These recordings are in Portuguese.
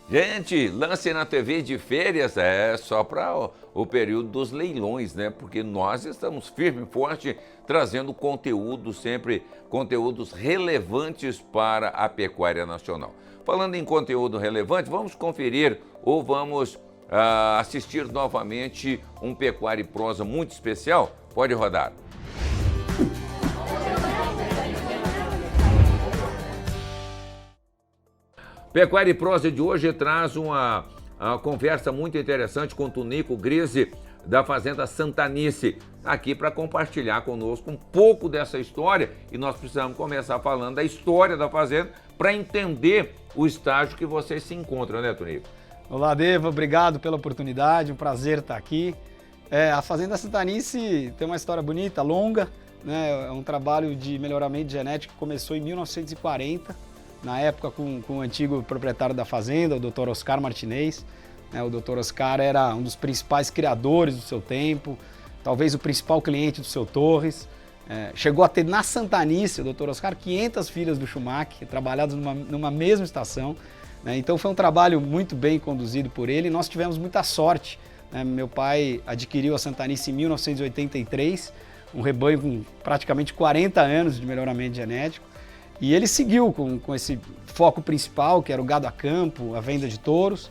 Gente, lance na TV de férias é só para o período dos leilões, né? Porque nós estamos firme e forte trazendo conteúdo, sempre conteúdos relevantes para a pecuária nacional. Falando em conteúdo relevante, vamos conferir ou vamos assistir novamente um Pecuária e Prosa muito especial? Pode rodar. Pecuária e Prosa de hoje traz uma conversa muito interessante com o Tunico Grise, da Fazenda Santanice, aqui para compartilhar conosco um pouco dessa história. E nós precisamos começar falando da história da fazenda para entender o estágio que vocês se encontram, né, Tunico? Olá, Deva, obrigado pela oportunidade, um prazer estar aqui. A Fazenda Santanice tem uma história bonita, longa, né? É um trabalho de melhoramento genético que começou em 1940, na época com o antigo proprietário da fazenda, o Dr. Oscar Martinez. O Dr. Oscar era um dos principais criadores do seu tempo, talvez o principal cliente do seu Torres. Chegou a ter na Santanice, o Dr. Oscar, 500 filhas do Schumacher, trabalhadas numa mesma estação. Então foi um trabalho muito bem conduzido por ele e nós tivemos muita sorte. Meu pai adquiriu a Santanice em 1983, um rebanho com praticamente 40 anos de melhoramento genético. E ele seguiu com esse foco principal, que era o gado a campo, a venda de touros.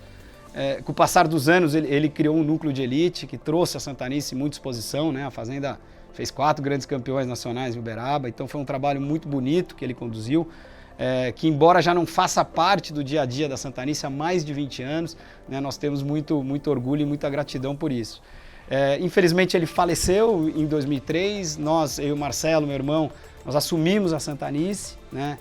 Com o passar dos anos, ele criou um núcleo de elite que trouxe a Santanice muita exposição, né? A fazenda fez 4 grandes campeões nacionais em Uberaba, então foi um trabalho muito bonito que ele conduziu, que embora já não faça parte do dia a dia da Santanice há mais de 20 anos, né? Nós temos muito orgulho e muita gratidão por isso. Infelizmente ele faleceu em 2003, eu e o Marcelo, meu irmão, nós assumimos a Santanice, né?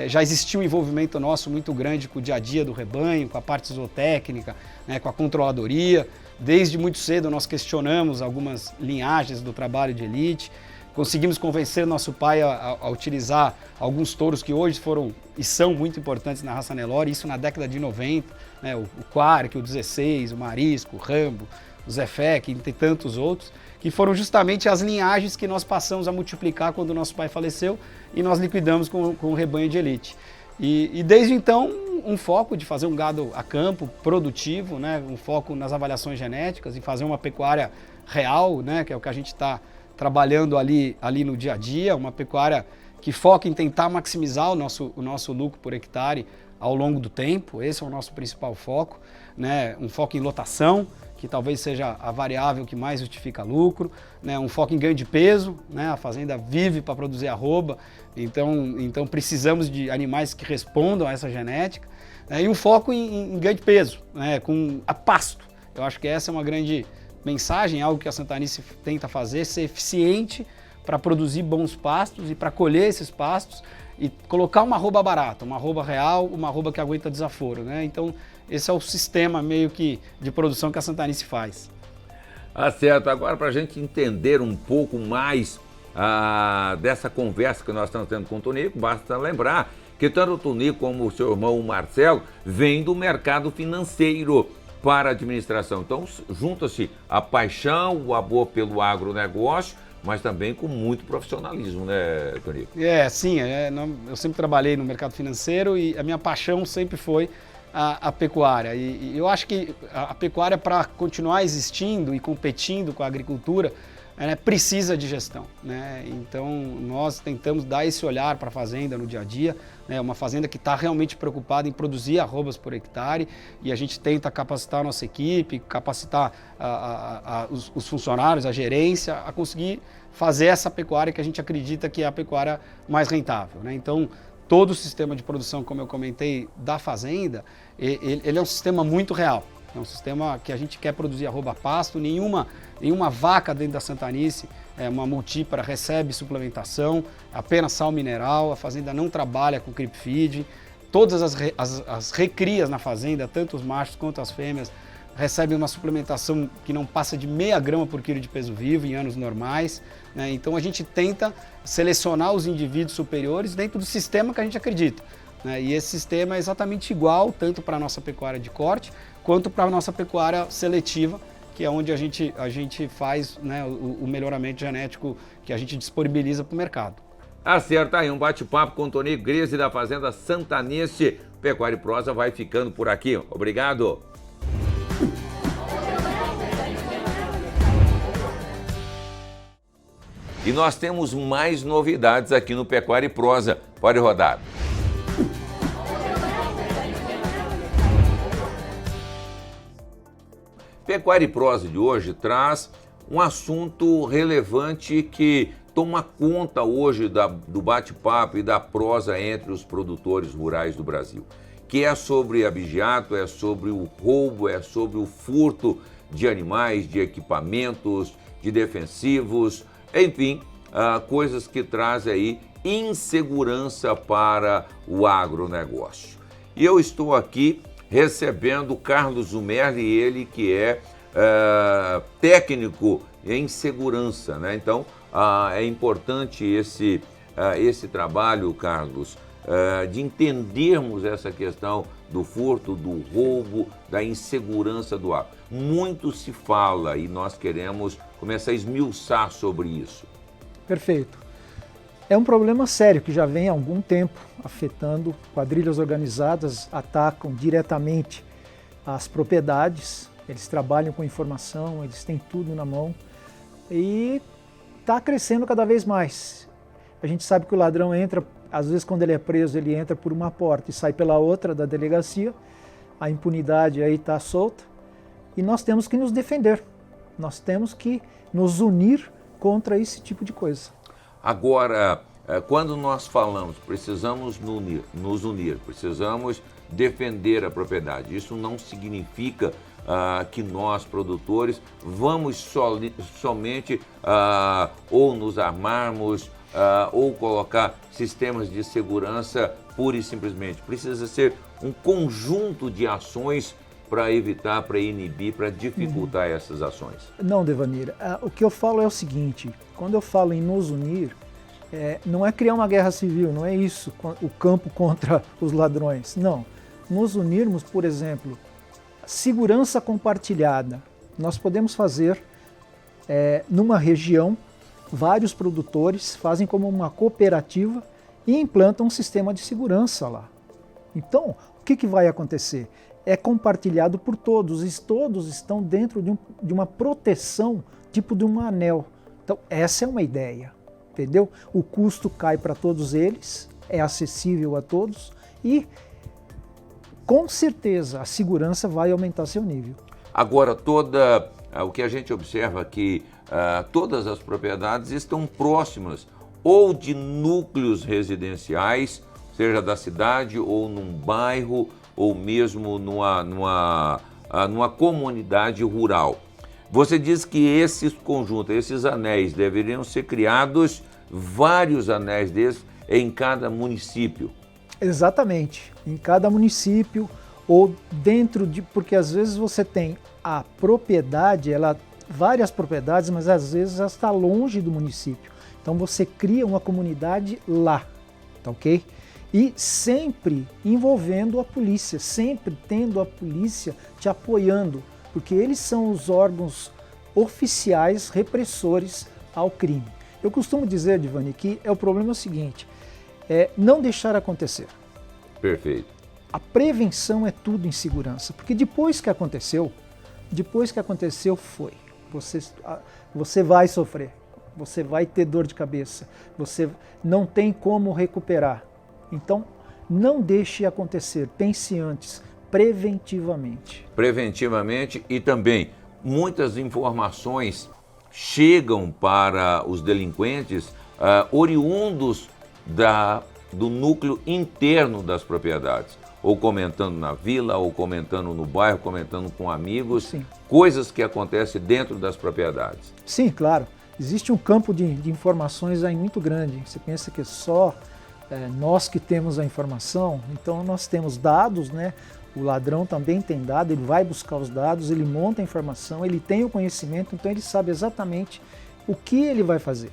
Já existia um envolvimento nosso muito grande com o dia a dia do rebanho, com a parte zootécnica, né? Com a controladoria. Desde muito cedo nós questionamos algumas linhagens do trabalho de elite, conseguimos convencer nosso pai a utilizar alguns touros que hoje foram e são muito importantes na raça Nelore, isso na década de 90, né? O Quark, o 16, o Marisco, o Rambo, o Zefec, entre tantos outros, que foram justamente as linhagens que nós passamos a multiplicar quando nosso pai faleceu e nós liquidamos com o rebanho de elite. E desde então, um foco de fazer um gado a campo, produtivo, né? Um foco nas avaliações genéticas e fazer uma pecuária real, né? Que é o que a gente está trabalhando ali no dia a dia, uma pecuária que foca em tentar maximizar o nosso lucro por hectare ao longo do tempo. Esse é o nosso principal foco, né? Um foco em lotação, que talvez seja a variável que mais justifica lucro, né? Um foco em ganho de peso, né? A fazenda vive para produzir arroba, então precisamos de animais que respondam a essa genética, né? E um foco em ganho de peso, né? Com a pasto. Eu acho que essa é uma grande mensagem, algo que a Santanice tenta fazer, ser eficiente para produzir bons pastos e para colher esses pastos e colocar uma arroba barata, uma arroba real, uma arroba que aguenta desaforo, né? Então, esse é o sistema meio que de produção que a Santanice faz. Certo. Agora, para a gente entender um pouco mais dessa conversa que nós estamos tendo com o Tunico, basta lembrar que tanto o Tunico como o seu irmão o Marcelo vêm do mercado financeiro para a administração. Então, junta-se a paixão, o amor pelo agronegócio, mas também com muito profissionalismo, né, Tonico? Sim, eu sempre trabalhei no mercado financeiro e a minha paixão sempre foi a pecuária. E eu acho que a pecuária, para continuar existindo e competindo com a agricultura, precisa de gestão, né? Então, nós tentamos dar esse olhar para a fazenda no dia a dia, né? Uma fazenda que está realmente preocupada em produzir arrobas por hectare e a gente tenta capacitar a nossa equipe, capacitar os funcionários, a gerência, a conseguir fazer essa pecuária que a gente acredita que é a pecuária mais rentável, né? Então, todo o sistema de produção, como eu comentei, da fazenda, ele é um sistema muito real. É um sistema que a gente quer produzir arroba pasto, nenhuma vaca dentro da Santanice, uma multípara, recebe suplementação, apenas sal mineral, a fazenda não trabalha com creep feed, todas as recrias na fazenda, tanto os machos quanto as fêmeas, recebem uma suplementação que não passa de meia grama por quilo de peso vivo em anos normais, né? Então a gente tenta selecionar os indivíduos superiores dentro do sistema que a gente acredita, né? E esse sistema é exatamente igual tanto para a nossa pecuária de corte quanto para a nossa pecuária seletiva, que é onde a gente faz, né, o melhoramento genético que a gente disponibiliza para o mercado. Acerta aí, um bate-papo com Tony Grise da Fazenda Santanense. Pecuária e Prosa vai ficando por aqui. Obrigado. E nós temos mais novidades aqui no Pecuária e Prosa. Pode rodar. Pecuária e Prosa de hoje traz um assunto relevante que toma conta hoje do bate-papo e da prosa entre os produtores rurais do Brasil, que é sobre abigeato, é sobre o roubo, é sobre o furto de animais, de equipamentos, de defensivos, enfim, coisas que trazem aí insegurança para o agronegócio. E eu estou aqui recebendo o Carlos Zumerli, ele que é técnico em segurança, né? Então, é importante esse trabalho, Carlos, de entendermos essa questão do furto, do roubo, da insegurança do agro. Muito se fala e nós queremos começar a esmiuçar sobre isso. Perfeito. É um problema sério que já vem há algum tempo afetando. Quadrilhas organizadas atacam diretamente as propriedades, eles trabalham com informação, eles têm tudo na mão e está crescendo cada vez mais. A gente sabe que o ladrão entra, às vezes quando ele é preso, ele entra por uma porta e sai pela outra da delegacia, a impunidade aí está solta e nós temos que nos defender, nós temos que nos unir contra esse tipo de coisa. Agora, quando nós falamos, precisamos nos unir, precisamos defender a propriedade, isso não significa que nós, produtores, vamos somente ou nos armarmos ou colocar sistemas de segurança pura e simplesmente. Precisa ser um conjunto de ações para evitar, para inibir, para dificultar essas ações. Não, Devanir, o que eu falo é o seguinte, quando eu falo em nos unir, não é criar uma guerra civil, não é isso, o campo contra os ladrões, não. Nos unirmos, por exemplo, segurança compartilhada. Nós podemos fazer numa região, vários produtores fazem como uma cooperativa e implantam um sistema de segurança lá. Então, o que vai acontecer? É compartilhado por todos e todos estão dentro de uma proteção, tipo de um anel. Então, essa é uma ideia, entendeu? O custo cai para todos eles, é acessível a todos e com certeza a segurança vai aumentar seu nível. Agora, o que a gente observa é que todas as propriedades estão próximas ou de núcleos residenciais, seja da cidade ou num bairro ou mesmo numa comunidade rural. Você diz que esses conjuntos, esses anéis, deveriam ser criados, vários anéis desses, em cada município. Exatamente, em cada município ou dentro de... Porque às vezes você tem a propriedade, várias propriedades, mas às vezes ela está longe do município. Então você cria uma comunidade lá, tá ok? E sempre envolvendo a polícia, sempre tendo a polícia te apoiando, porque eles são os órgãos oficiais repressores ao crime. Eu costumo dizer, Divani, que o problema é o seguinte, não deixar acontecer. Perfeito. A prevenção é tudo em segurança, porque depois que aconteceu foi. Você vai sofrer, você vai ter dor de cabeça, você não tem como recuperar. Então, não deixe acontecer, pense antes, preventivamente. Preventivamente e também muitas informações chegam para os delinquentes oriundos do núcleo interno das propriedades, ou comentando na vila, ou comentando no bairro, comentando com amigos, Sim. Coisas que acontecem dentro das propriedades. Sim, claro. Existe um campo de informações aí muito grande. Você pensa que só nós que temos a informação, então nós temos dados, né? O ladrão também tem dados, ele vai buscar os dados, ele monta a informação, ele tem o conhecimento, então ele sabe exatamente o que ele vai fazer.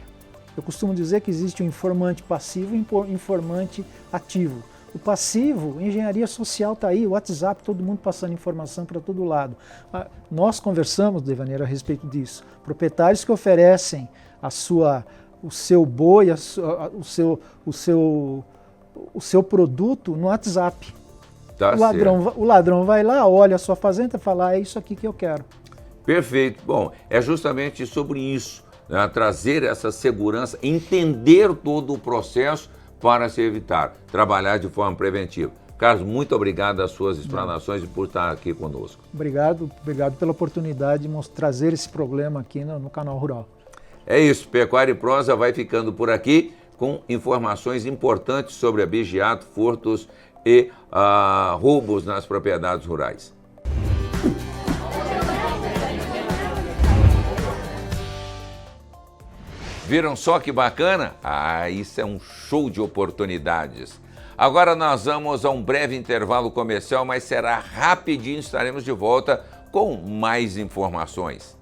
Eu costumo dizer que existe um informante passivo e um informante ativo. O passivo, engenharia social está aí, o WhatsApp, todo mundo passando informação para todo lado. Nós conversamos, Devaneiro, a respeito disso. Proprietários que oferecem a sua o seu boi, o seu produto no WhatsApp. Tá O ladrão vai lá, olha a sua fazenda e fala, é isso aqui que eu quero. Perfeito. Bom, é justamente sobre isso, né? Trazer essa segurança, entender todo o processo para se evitar, trabalhar de forma preventiva. Carlos, muito obrigado às suas explanações e por estar aqui conosco. Obrigado pela oportunidade de trazer esse problema aqui no Canal Rural. É isso, Pecuária e Prosa vai ficando por aqui com informações importantes sobre abigeato, furtos e roubos nas propriedades rurais. Viram só que bacana? Isso é um show de oportunidades. Agora nós vamos a um breve intervalo comercial, mas será rapidinho, estaremos de volta com mais informações.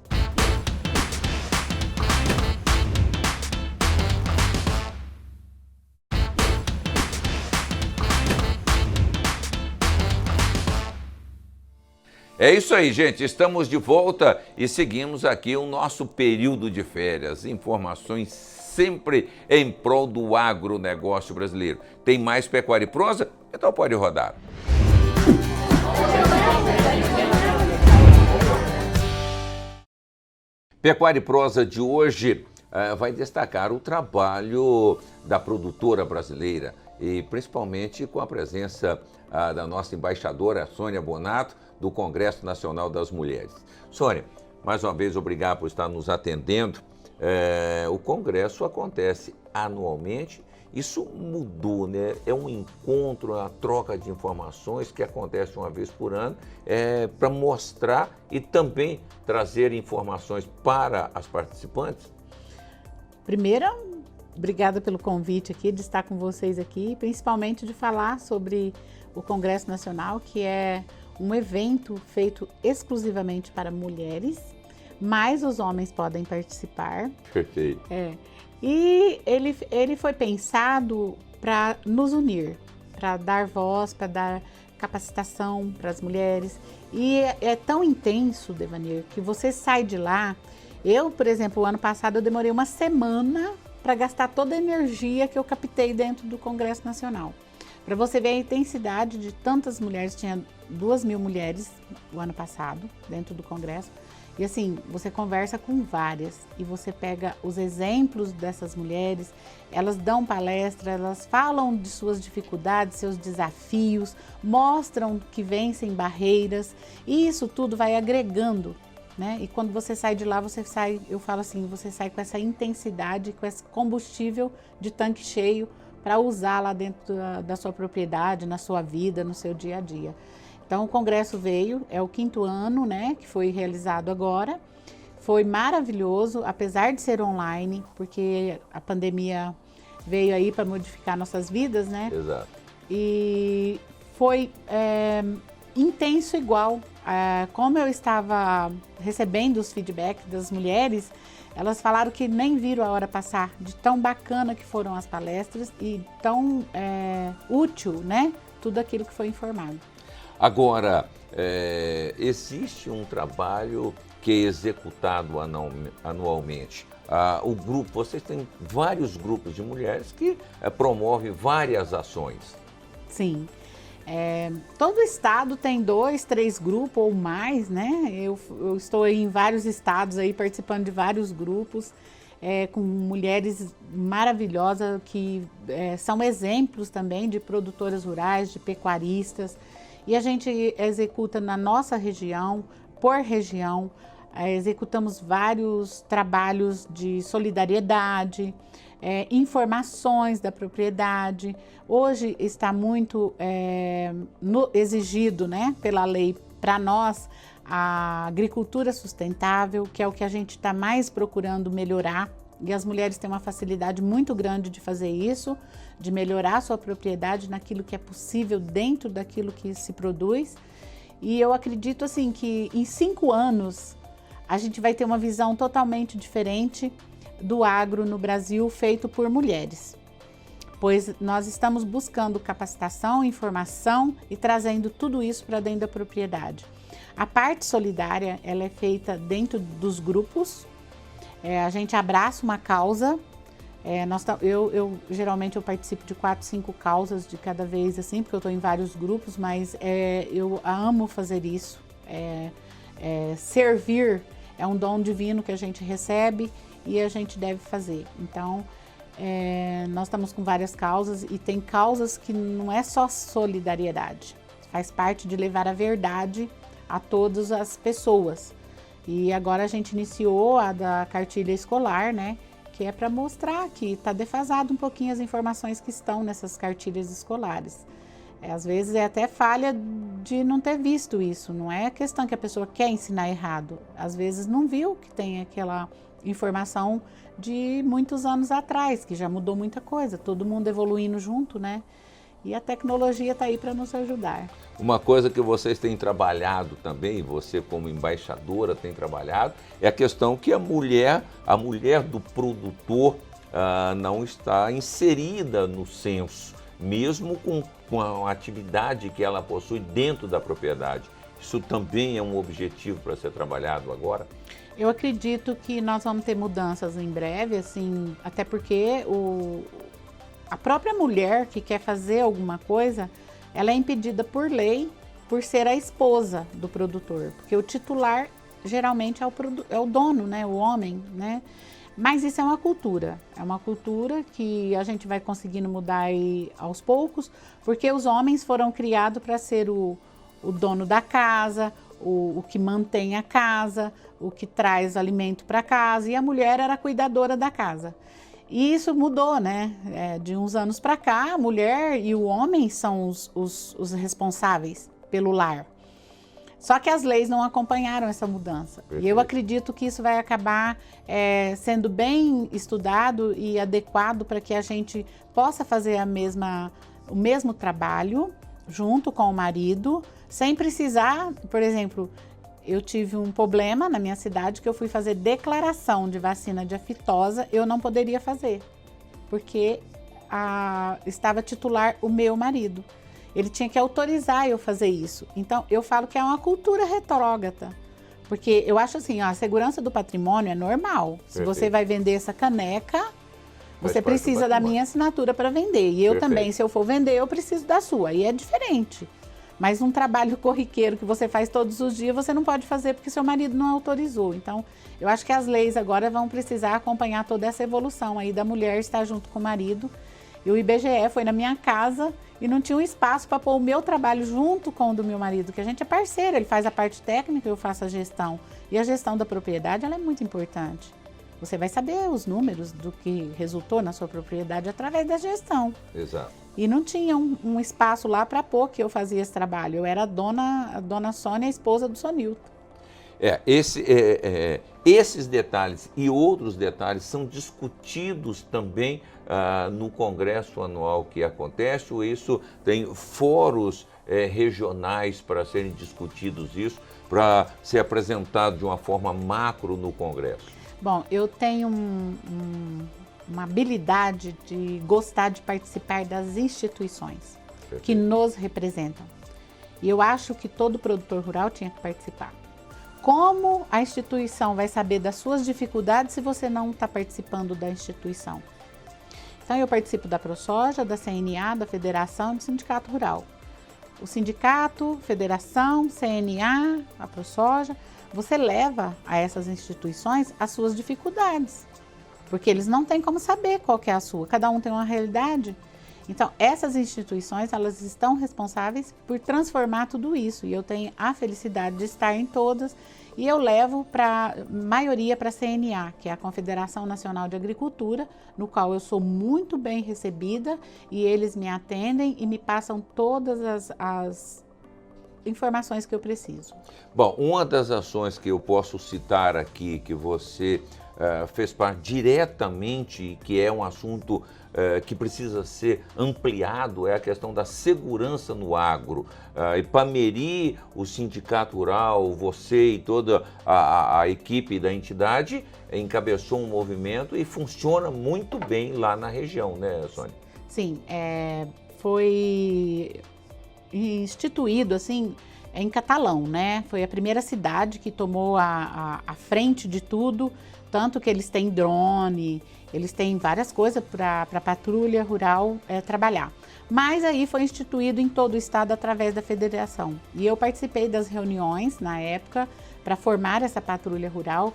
É isso aí, gente. Estamos de volta e seguimos aqui o nosso período de férias. Informações sempre em prol do agronegócio brasileiro. Tem mais Pecuária e Prosa? Então pode rodar. Pecuária e Prosa de hoje vai destacar o trabalho da produtora brasileira e principalmente com a presença da nossa embaixadora Sônia Bonato, do Congresso Nacional das Mulheres. Sônia, mais uma vez, obrigado por estar nos atendendo. O Congresso acontece anualmente, isso mudou, né? É um encontro, a troca de informações que acontece uma vez por ano, para mostrar e também trazer informações para as participantes. Primeiro, obrigada pelo convite aqui, de estar com vocês aqui, principalmente de falar sobre o Congresso Nacional, que é um evento feito exclusivamente para mulheres, mas os homens podem participar. Perfeito. E ele foi pensado para nos unir, para dar voz, para dar capacitação para as mulheres. E é tão intenso, Devanir, que você sai de lá. Eu, por exemplo, o ano passado eu demorei uma semana para gastar toda a energia que eu captei dentro do Congresso Nacional. Para você ver a intensidade de tantas mulheres, tinha 2.000 mulheres o ano passado dentro do Congresso. E assim, você conversa com várias e você pega os exemplos dessas mulheres, elas dão palestra, elas falam de suas dificuldades, seus desafios, mostram que vencem barreiras e isso tudo vai agregando, né? E quando você sai de lá, você sai, eu falo assim, você sai com essa intensidade, com esse combustível de tanque cheio para usar lá dentro da sua propriedade, na sua vida, no seu dia a dia. Então o Congresso veio, é o 5º ano, né, que foi realizado agora. Foi maravilhoso, apesar de ser online, porque a pandemia veio aí para modificar nossas vidas, né? Exato. E foi intenso igual. Como eu estava recebendo os feedbacks das mulheres, elas falaram que nem viram a hora passar, de tão bacana que foram as palestras e tão útil, né? Tudo aquilo que foi informado. Agora, existe um trabalho que é executado anualmente. O grupo, vocês têm vários grupos de mulheres que promovem várias ações. Sim. Todo estado tem 2, 3 grupos ou mais, né? Eu estou em vários estados aí participando de vários grupos com mulheres maravilhosas que são exemplos também de produtoras rurais, de pecuaristas. E a gente executa na nossa região, por região, executamos vários trabalhos de solidariedade, informações da propriedade. Hoje está muito exigido, né, pela lei para nós a agricultura sustentável, que é o que a gente está mais procurando melhorar. E as mulheres têm uma facilidade muito grande de fazer isso, de melhorar a sua propriedade naquilo que é possível dentro daquilo que se produz. E eu acredito assim que em 5 anos a gente vai ter uma visão totalmente diferente do agro no Brasil feito por mulheres. Pois nós estamos buscando capacitação, informação e trazendo tudo isso para dentro da propriedade. A parte solidária, ela é feita dentro dos grupos. A gente abraça uma causa Geralmente eu participo de 4, 5 causas de cada vez, assim, porque eu estou em vários grupos, mas eu amo fazer isso. Servir é um dom divino que a gente recebe e a gente deve fazer. Então, nós estamos com várias causas e tem causas que não é só solidariedade, faz parte de levar a verdade a todas as pessoas. E agora a gente iniciou a da cartilha escolar, né? Que é para mostrar que está defasado um pouquinho as informações que estão nessas cartilhas escolares. Às vezes é até falha de não ter visto isso, não é questão que a pessoa quer ensinar errado. Às vezes não viu que tem aquela informação de muitos anos atrás, que já mudou muita coisa, todo mundo evoluindo junto, né? E a tecnologia está aí para nos ajudar. Uma coisa que vocês têm trabalhado também, você como embaixadora tem trabalhado, é a questão que a mulher do produtor não está inserida no censo, mesmo com a atividade que ela possui dentro da propriedade. Isso também é um objetivo para ser trabalhado agora? Eu acredito que nós vamos ter mudanças em breve, assim, até porque a própria mulher que quer fazer alguma coisa, ela é impedida por lei por ser a esposa do produtor, porque o titular geralmente é o dono, né, o homem, né? Mas isso é uma cultura que a gente vai conseguindo mudar aí aos poucos, porque os homens foram criados para ser o dono da casa, o que mantém a casa, o que traz alimento para casa, e a mulher era a cuidadora da casa. E isso mudou, né? De uns anos para cá, a mulher e o homem são os responsáveis pelo lar. Só que as leis não acompanharam essa mudança. Perfeito. E eu acredito que isso vai acabar sendo bem estudado e adequado para que a gente possa fazer o mesmo trabalho junto com o marido, sem precisar, por exemplo, eu tive um problema na minha cidade que eu fui fazer declaração de vacina de aftosa, eu não poderia fazer, porque estava titular o meu marido. Ele tinha que autorizar eu fazer isso. Então, eu falo que é uma cultura retrógrada, porque eu acho assim, a segurança do patrimônio é normal. Perfeito. Se você vai vender essa caneca, você precisa da minha assinatura para vender. E eu Perfeito. Também, se eu for vender, eu preciso da sua. E é diferente. Mas um trabalho corriqueiro que você faz todos os dias, você não pode fazer porque seu marido não autorizou. Então, eu acho que as leis agora vão precisar acompanhar toda essa evolução aí da mulher estar junto com o marido. E o IBGE foi na minha casa e não tinha um espaço para pôr o meu trabalho junto com o do meu marido, que a gente é parceiro, ele faz a parte técnica e eu faço a gestão. E a gestão da propriedade, ela é muito importante. Você vai saber os números do que resultou na sua propriedade através da gestão. Exato. E não tinha um espaço lá para pôr que eu fazia esse trabalho. Eu era a dona Sônia, a esposa do Sonilton. Esses detalhes e outros detalhes são discutidos também no congresso anual que acontece, ou isso tem fóruns regionais para serem discutidos isso, para ser apresentado de uma forma macro no congresso? Bom, eu tenho uma habilidade de gostar de participar das instituições Perfeito. Que nos representam. E eu acho que todo produtor rural tinha que participar. Como a instituição vai saber das suas dificuldades se você não está participando da instituição? Então, eu participo da ProSoja, da CNA, da Federação e do Sindicato Rural. O sindicato, federação, CNA, a ProSoja, você leva a essas instituições as suas dificuldades, porque eles não têm como saber qual que é a sua, cada um tem uma realidade. Então, essas instituições, elas estão responsáveis por transformar tudo isso, e eu tenho a felicidade de estar em todas, e eu levo a maioria para a CNA, que é a Confederação Nacional de Agricultura, no qual eu sou muito bem recebida, e eles me atendem e me passam todas as informações que eu preciso. Bom, uma das ações que eu posso citar aqui, que você fez parte diretamente, que é um assunto que precisa ser ampliado, é a questão da segurança no agro. Ipameri, o Sindicato Rural, você e toda a equipe da entidade encabeçou um movimento e funciona muito bem lá na região, né, Sônia? Sim, foi instituído assim em Catalão, né? Foi a primeira cidade que tomou a frente de tudo Tanto que eles têm drone, eles têm várias coisas para a patrulha rural trabalhar. Mas aí foi instituído em todo o estado através da federação. E eu participei das reuniões na época para formar essa patrulha rural,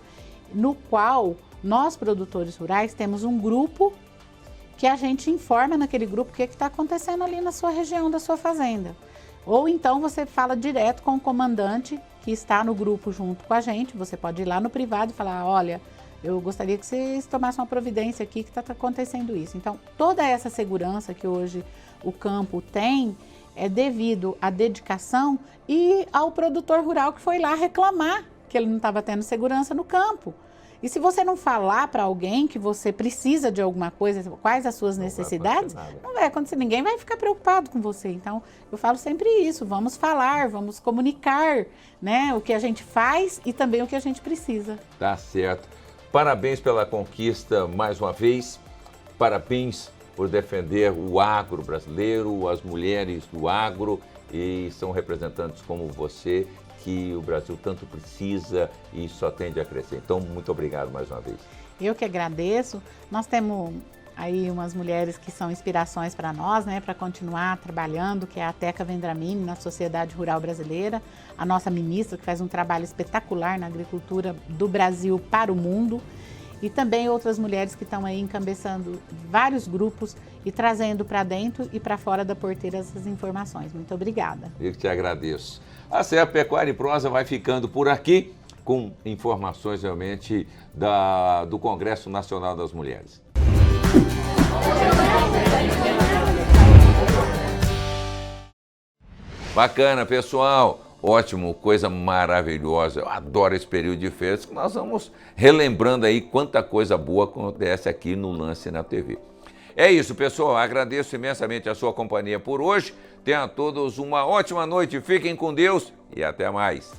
no qual nós, produtores rurais, temos um grupo que a gente informa naquele grupo o que está acontecendo ali na sua região, da sua fazenda. Ou então você fala direto com o comandante que está no grupo junto com a gente, você pode ir lá no privado e falar, olha, eu gostaria que vocês tomassem uma providência aqui que está acontecendo isso. Então, toda essa segurança que hoje o campo tem é devido à dedicação e ao produtor rural que foi lá reclamar que ele não estava tendo segurança no campo. E se você não falar para alguém que você precisa de alguma coisa, quais as suas necessidades, não vai acontecer, ninguém vai ficar preocupado com você. Então, eu falo sempre isso, vamos falar, vamos comunicar, né, o que a gente faz e também o que a gente precisa. Tá certo. Parabéns pela conquista mais uma vez, parabéns por defender o agro brasileiro, as mulheres do agro, e são representantes como você, que o Brasil tanto precisa e só tende a crescer. Então, muito obrigado mais uma vez. Eu que agradeço. Nós temos aí umas mulheres que são inspirações para nós, né, para continuar trabalhando, que é a Teca Vendramini na Sociedade Rural Brasileira, a nossa ministra que faz um trabalho espetacular na agricultura do Brasil para o mundo, e também outras mulheres que estão aí encabeçando vários grupos e trazendo para dentro e para fora da porteira essas informações. Muito obrigada. Eu que te agradeço. A CE Pecuária e Prosa vai ficando por aqui com informações realmente do Congresso Nacional das Mulheres. Bacana, pessoal. Ótimo, coisa maravilhosa. Eu adoro esse período de férias que nós vamos relembrando aí quanta coisa boa acontece aqui no Lance na TV. É isso, pessoal. Agradeço imensamente a sua companhia por hoje. Tenham todos uma ótima noite. Fiquem com Deus e até mais.